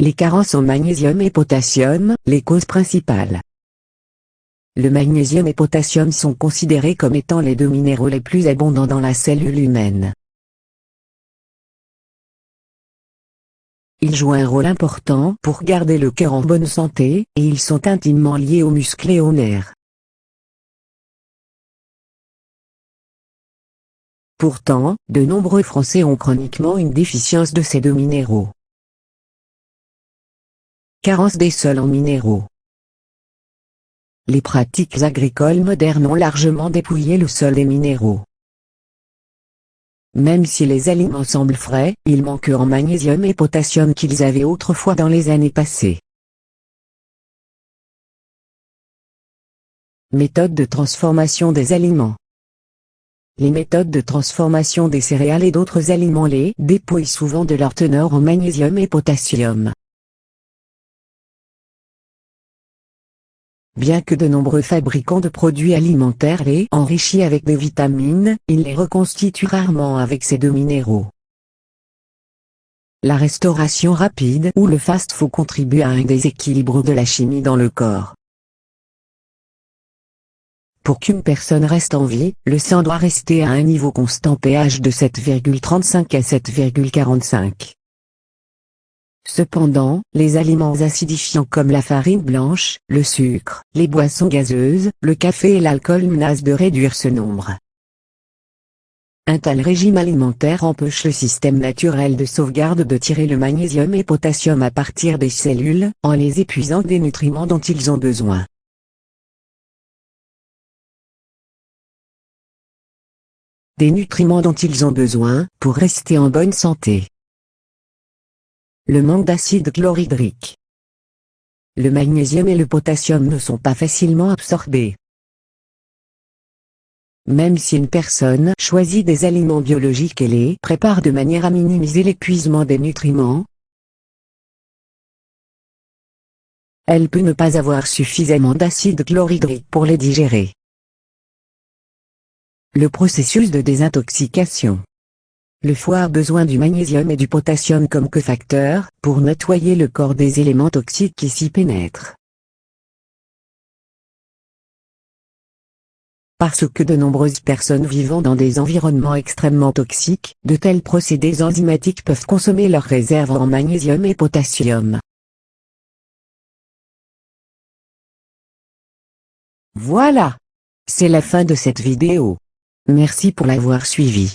Les carences en magnésium et potassium, les causes principales. Le magnésium et potassium sont considérés comme étant les deux minéraux les plus abondants dans la cellule humaine. Ils jouent un rôle important pour garder le cœur en bonne santé, et ils sont intimement liés aux muscles et aux nerfs. Pourtant, de nombreux Français ont chroniquement une déficience de ces deux minéraux. Carence des sols en minéraux. Les pratiques agricoles modernes ont largement dépouillé le sol des minéraux. Même si les aliments semblent frais, ils manquent en magnésium et potassium qu'ils avaient autrefois dans les années passées. Méthode de transformation des aliments. Les méthodes de transformation des céréales et d'autres aliments les dépouillent souvent de leur teneur en magnésium et potassium. Bien que de nombreux fabricants de produits alimentaires les enrichissent avec des vitamines, ils les reconstituent rarement avec ces deux minéraux. La restauration rapide ou le fast-food contribue à un déséquilibre de la chimie dans le corps. Pour qu'une personne reste en vie, le sang doit rester à un niveau constant pH de 7,35 à 7,45. Cependant, les aliments acidifiants comme la farine blanche, le sucre, les boissons gazeuses, le café et l'alcool menacent de réduire ce nombre. Un tel régime alimentaire empêche le système naturel de sauvegarde de tirer le magnésium et potassium à partir des cellules, en les épuisant des nutriments dont ils ont besoin. Des nutriments dont ils ont besoin pour rester en bonne santé. Le manque d'acide chlorhydrique. Le magnésium et le potassium ne sont pas facilement absorbés. Même si une personne choisit des aliments biologiques et les prépare de manière à minimiser l'épuisement des nutriments, elle peut ne pas avoir suffisamment d'acide chlorhydrique pour les digérer. Le processus de désintoxication. Le foie a besoin du magnésium et du potassium comme cofacteurs, pour nettoyer le corps des éléments toxiques qui s'y pénètrent. Parce que de nombreuses personnes vivant dans des environnements extrêmement toxiques, de tels procédés enzymatiques peuvent consommer leurs réserves en magnésium et potassium. Voilà! C'est la fin de cette vidéo. Merci pour l'avoir suivi.